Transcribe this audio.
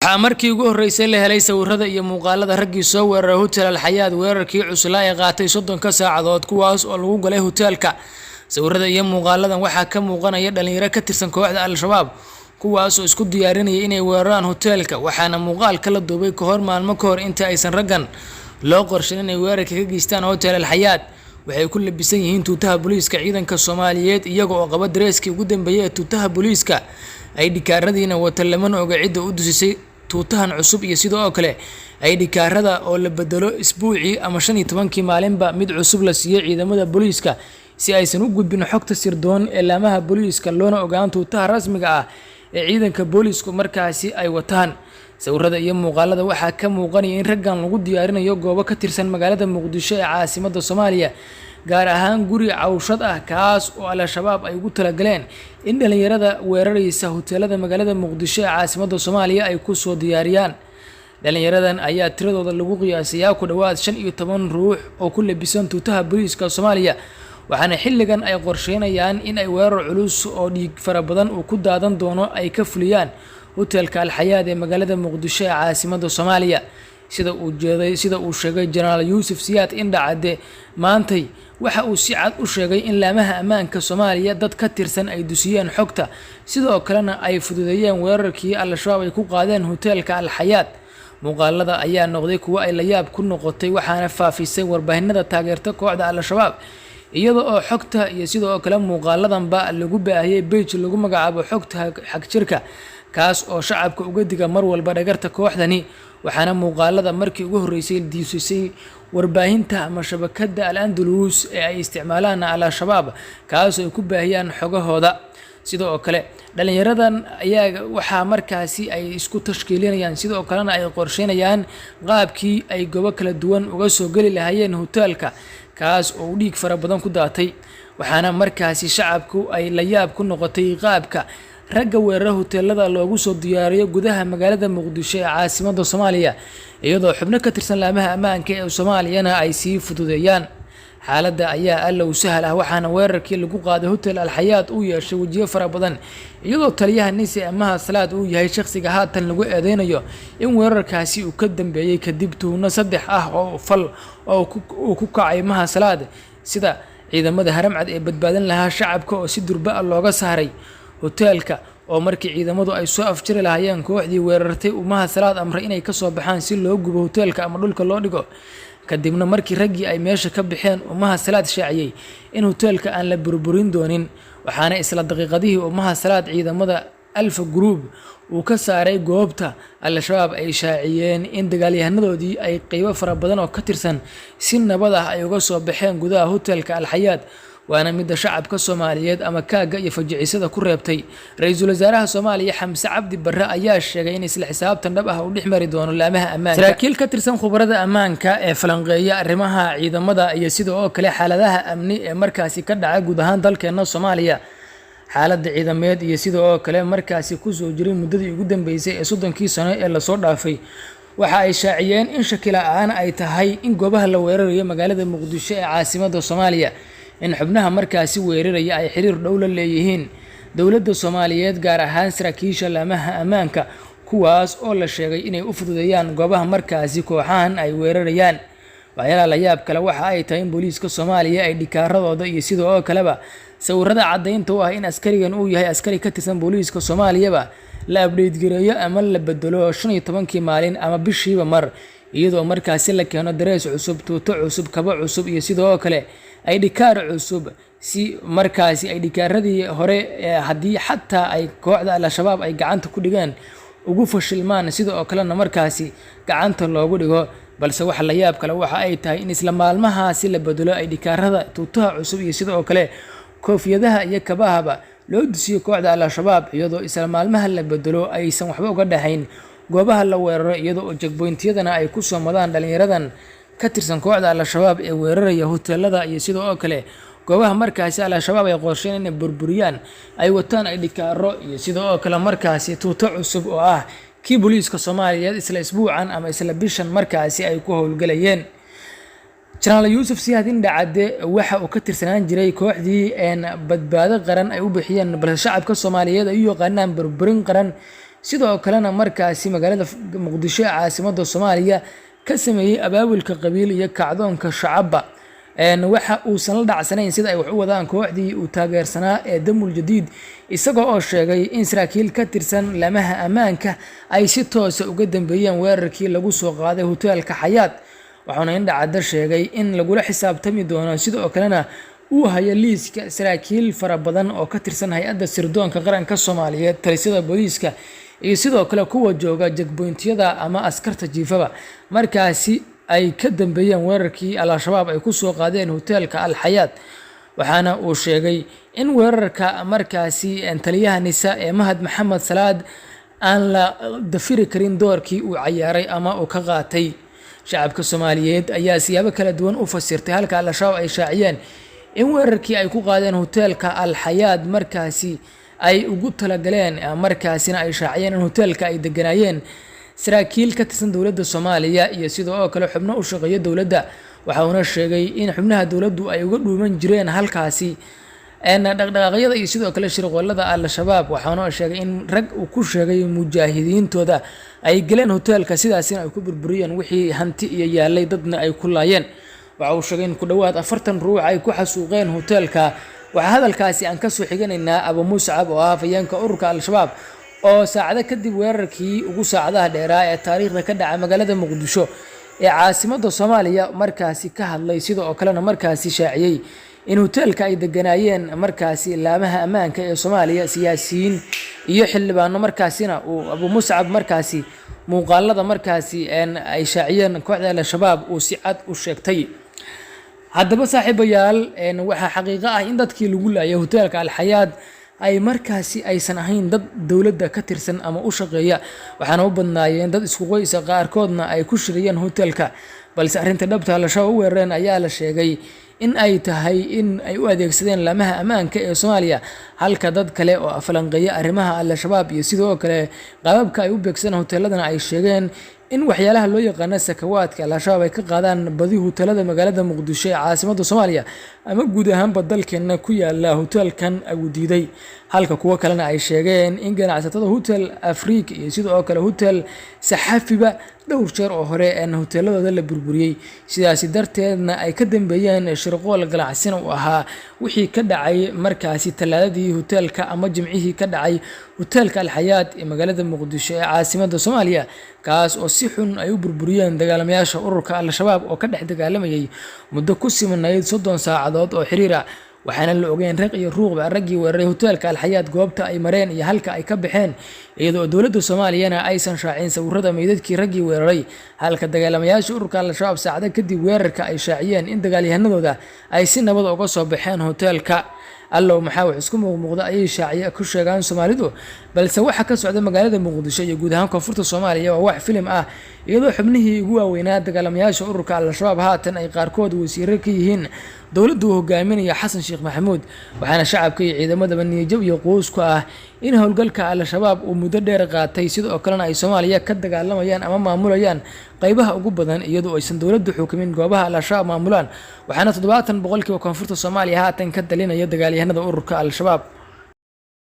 waxaa markii ugu horeysay la helay sawirada iyo muuqaalada raggii soo weeraray hotel Al-Hayaat weerarkii cuslaa ee qaatay 30 saacadood kuwaas oo lagu galay hotelka. Sawirada iyo muuqaaladan waxaa ka muuqanaya dhalinyaro ka tirsan kooxda Al-Shabaab kuwaas oo isku diyaarinaya inay weeraraan hotelka, waxaana muuqaalka la duubay ka hor maalmo ka hor inta aysan raggan loo qorsheyn inay weerarka ka geystaan hotel Al-Hayaat. waxay ku labisan yihiin tuutaha booliiska ciidanka Soomaaliyeed iyaga oo qaba dareeskii ugu dambeeyay ee tuutaha booliiska ay dhikaaradiina wata laman oga cidda u dusisay tuutahan cusub iyo sidoo kale ay dhikaarada oo la bedelo isbuucii ama 15kii maalinba mid cusub la siiyay ciidamada booliiska si aysan u gudbin xogta sirdoon ee laamaha booliiska loona ogaan tuutaha rasmiga ah ee ciidanka booliisku markaasi ay wataan. sawirada iyo muuqaalada waxaa ka muuqanaya in raggan lagu diyaarinayo goobo ka tirsan magaalada Muqdisho ee caasimadda Soomaaliya, gaar ahaan guri cawshad ah kaas oo Al-Shabaab ay ugu talagaleen in dhalinyarada weeraraysa hoteelada magaalada Muqdisho ee caasimadda Soomaaliya ay ku soo diyaariyaan. dhalinyaradan ayaa tiradooda lagu qiyaasayaa ku dhawaad 15 ruux oo ku labisan tuutaha booliiska Soomaaliya, waxaana xilligan ay qorsheynayaan in ay weerar culus oo dhiig fara badan uu ku daadan doono ay ka fuliyaan hotelka Al-Hayaat ee magaalada Muqdisho ee caasimadda Soomaaliya. sida uu sheegay General Yusuf Siyaad Indhacade maantay waxa uu si cad u sheegay in laamaha ammaanka Soomaaliya dad ka tirsan ay dusiyeen xogta sidoo kalena ay fududeeyeen weerarkii Al-Shabaab ay ku qaadeen hotelka Al-Hayaat. muuqaalada ayaa noqday kuwa ay la yaab ku noqotay, waxaana faafisay warbaahinada taageerta kooxda Al-Shabaab iyada oo xogta iyo sidoo kale muuqaaladanba lagu baahiyay page lagu magacaabo xogta xaq jirka kaas oo shacabka uga diga mar walba dhagarta kooxdani. waxaana muuqaalada markii ugu horeysay diisisay warbaahinta ama shabakada Al-Andalus ee ay isticmaalaan Al-Shabaab kaas oo ku baahiyaan xogahooda. sidoo kale dhalinyaradan ayaa waxa markaasi ay isku tashkiilinayaan sidoo kalena ay qorsheynayaan qaabkii ay goobo kala duwan uga soo gali lahaayeen hotelka kaas oo dhiig fara badan ku daatay, waxaana markaasi shacabku ay la yaab ku noqotay qaabka ragga weerara hoteelada loogu soo diyaariyo gudaha magaalada Muqdisho ee caasimadda Soomaaliya iyadoo xubno ka tirsan laamaha ammaanka ee Soomaaliyana ay sii fududeeyaan. xaaladda ayaa allow sahal ah, waxaana weerarkii lagu qaaday hotel Al-Hayaat uu yeeshay wajiyo fara badan iyadoo taliyaha Nise Amaha Salaad uu yahay shakhsiga haatan lagu eedeynayo in weerarkaasi uu ka dambeeyay kadib tuhno 3 ah oo fal oo ku kacay Amaha Salaad sida ciidamada haramcad ee badbaadin lahaa shacabka oo si durba looga saaray hotelka oo markii ciidamadu ay soo afjiri lahaayeen kooxdii weerartay Amaha Salaad amray inay ka soo baxaan si loo gubo hotelka ama dhulka loo dhigo. kadibna markii raggii ay meesha ka bixeen Amaha Salaad shaaciyay in hotelka aan la burburin doonin, waxaana isla daqiiqadihii Amaha Salaad ciidamada Alfa Group uu ka saaray goobta. Al-Shabaab ay shaaciyeen in dagaalyahanadoodii ay qaybo fara badan oo ka tirsan si nabad ah ay uga soo baxeen gudaha hotelka Al-Hayaat, waana mid shacabka Soomaaliyeed ama kaaga iyo fajicisada ku reebtay. Ra'iisul Wasaaraha Soomaaliya Xamse Cabdi Barre ayaa sheegay in isla xisaabtan dhab ah uu dhixmari doono laamaha ammaanka. saraakiil ka tirsan khubarada ammaanka ee falanqeeya arrimaha ciidamada iyo sidoo kale xaaladaha amni ee markaasi ka dhacay guud ahaan dalkeena Soomaaliya, xaaladda ciidameed iyo sidoo kale markaasi ku soo jiray muddadii ugu dambeysay ee 30kii sano ee la soo dhaafay, waxa ay shaaciyeen in shaki la'aan ay tahay in goobaha la weerarayo magaalada Muqdisho ee caasimadda Soomaaliya in xubnaha markaasi weeraraya ay xiriir dhow la leeyihiin dowladda Soomaaliyeed, gaar ahaan saraakiisha laamaha ammaanka kuwaas oo la sheegay inay u fududeeyaan goobaha markaasi kooxahan ay weerarayaan. waxyaalaha la yaab kale waxa ay tahay in booliiska Soomaaliya ay dhikaaradooda iyo sidoo kaleba sawirada cadaynta u ah in askarigan uu yahay askari ka tirsan booliiska Soomaaliyaba la update gareeyo ama la bedelo 15kii maalin ama bishiiba mar, iyadoo markaasi la keeno darees cusub, tuuto cusub, kabo cusub iyo sidoo kale ay dhikaar cusub si markaasi ay dhikaaradii hore haddii xataa ay kooxda Al-Shabaab ay gacanta ku dhigeen ugu fashilmaan sidoo kalena markaasi gacanta loogu dhigo. balse waxa la yaab kale waxa ay tahay in isla maalmahaasi la bedelo ay dhikaarada, tuutaha cusub iyo sidoo kale koofiyadaha iyo kabahaba loo dusiyo kooxda Al-Shabaab iyadoo isla maalmaha la bedelo aysan waxba uga dhaxayn goobaha la weeraro, iyadoo checkpointiyadana ay ku soo madaan dhalinyaradan ka tirsan kooxda Al-Shabaab ee weeraraya hoteelada iyo sidoo kale goobaha markaasi Al-Shabaab ay qorsheen inay burburiyaan ay wataan ay dhikaaro iyo sidoo kale markaasi tuuto cusub oo ah kii booliiska Soomaaliyeed isla isbuucan ama isla bishan markaasi ay ku howlgalayeen. General Yusuf Siyaad Indhacade waxa uu ka tirsanaan jiray kooxdii badbaado qaran ay u bixiyeen balse shacabka Soomaaliyeed ay u yaqaanaan burburin qaran sidoo kalena markaasi magaalada muqdisho ee caasimadda soomaaliya ka sameeyey abaabulka qabiil iyo kacdoonka shacabba. waxa uusan la dhacsanayn sida ay wax u wadaan kooxdii uu taageersanaa ee damul jadiid, isagoo oo sheegay in saraakiil ka tirsan laamaha ammaanka ay si toosa uga dambeeyeen weerarkii lagu soo qaaday hoteelka xayaat. waxaana indhacadda sheegay in lagula xisaabtami doono, sidoo kalena uu hayo liiska saraakiil fara badan oo ka tirsan hay-adda sirdoonka qaranka Soomaaliyeed, talisyada booliiska iyo sidoo kale kuwa jooga jagboyntiyada ama askarta jiifaba, markaasi ay ka dambeeyeen weerarkii al-shabaab ay ku soo qaadeen hoteelka al-xayaat. waxaana uu sheegay in weerarka markaasi taliyaha nisa ee Mahad Maxamed Salaad aan la dafiri karin doorkii uu ciyaaray ama uu ka qaatay. shacabka Soomaaliyeed ayaa siyaabo kala duwan u fasirtay halka al-shabaab ay shaaciyeen in weerarkii ay ku qaadeen hoteelka al-xayaat markaasi ay ugu talagaleen, markaasina ay shaaciyeen in hoteelka ay deganaayeen saraakiil ka tirsan dowladda Soomaaliya iyo sidoo kale xubno u shaqeeya dowladda. waxa uuna sheegay in xubnaha dowladdu ay uga dhuuman jireen halkaasi dhaqdhaqaaqyada iyo sidoo kale shirqoolada al-shabaab. waxaana sheegay in rag uu ku sheegay mujaahidiintooda ay galeen hoteelka, sidaasina ay ku burburiyeen wixii hanti iyo yaalay, dadna ay ku laayeen. waxa uu sheegay in ku dhawaad 40 ruux ay ku xasuuqeen hoteelka. waxaa hadalkaasi aan ka soo xiganaynaa Abu Muscab oo ah afhayeenka ururka al-shabaab oo saacado kadib weerarkii ugu saacadaha dheeraa ee taariikhda ka dhacay magaalada muqdisho ee caasimadda Soomaaliya markaasi ka hadlay, sidoo kalena markaasi shaaciyey in hoteelka ay deganaayeen markaasi laamaha ammaanka ee Soomaaliya, siyaasiyiin iyo xildhibaano. markaasina uu Abu Muscab markaasi muuqaalada markaasi ay shaaciyeen kooxda al-shabaab uu si cad u sheegtay. haddaba saaxiibayaal, waxaa xaqiiqo ah in dadkii lagu laayay hoteelka al-xayaat ay markaasi aysan ahayn dad dowladda ka tirsan ama u shaqeeya, waxaana u badnaayeen dad isku qoysa, qaarkoodna ay ku shiriyeen hoteelka. balse arrinta dhabta al-shabaab u weerareen ayaa la sheegay in ay tahay in ay u adeegsadeen laamaha ammaanka ee Soomaaliya, halka dad kale oo afalanqeeya arrimaha al-shabaab iyo sidoo kale qaababka ay u beegsadeen hoteeladana ay sheegeen in waxyaalaha loo yaqaan sakawaadka al-shabaab ay ka qaadaan badi hoteelada magaalada muqdisho ee caasimadda Soomaaliya ama guud ahaanba dalkeena ku yaala hoteelkan agu diiday, halka kuwa kalena ay sheegeen in ganacsatada hotel Afrika iyo sidoo kale hotel Saxafiba dhowr jeer oo hore hoteeladooda la burburiyay, sidaas darteedna ay ka dambeeyeen shirqool ganacsina u ahaa wixii ka dhacay markaasi talaadadii hoteelka ama jimcihii ka dhacay hoteelka al-xayaat ee magaalada muqdisho ee caasimadda Soomaaliya, kaas oo si xun ay u burburiyeen dagaalamayaasha ururka al-shabaab oo ka dhex dagaalamayay muddo ku simanayd 30 saacadood oo xiriir ah. waxaana la ogeyn raq iyo ruuqba raggii weeraray hoteelka al-xayaat goobta ay mareen iyo halka ay ka baxeen, iyadoo dowladda Soomaaliyana aysan shaacin sawirrada meydadkii raggii weeraray, halka dagaalamayaasha ururka al-shabaab saacado kadib weerarka ay shaaciyeen in dagaalyahanadooda ay si nabad uga soo baxeen hoteelka. allow maxaa wax isku muuqda ayay shaaciye ku sheegaan Soomaalidu, balse waxa ka socda magaalada muqdisho iyo guud ahaan koonfurta Soomaaliya waa wax filim ah, iyadoo xubnihii ugu waaweynaa dagaalamayaasha ururka al-shabaab haatan ay qaarkood wasiirro ka yihiin dowladdu hogaaminaya Xasan Sheekh Maxamuud. waxaana shacabka iyo ciidamadaba niyad iyo quus ku ah in howlgalka al-shabaab uu muddo dheer qaatay, sidoo kalena ay Soomaaliya ka dagaalamayaan ama maamulayaan qaybaha ugu badan iyadoo aysan dowladdu xukumin goobaha al-shabaab maamulaan. waxaana 70% koonfurta Soomaaliya haatan ka dalinaya dagaalyahanada ururka al-shabaab.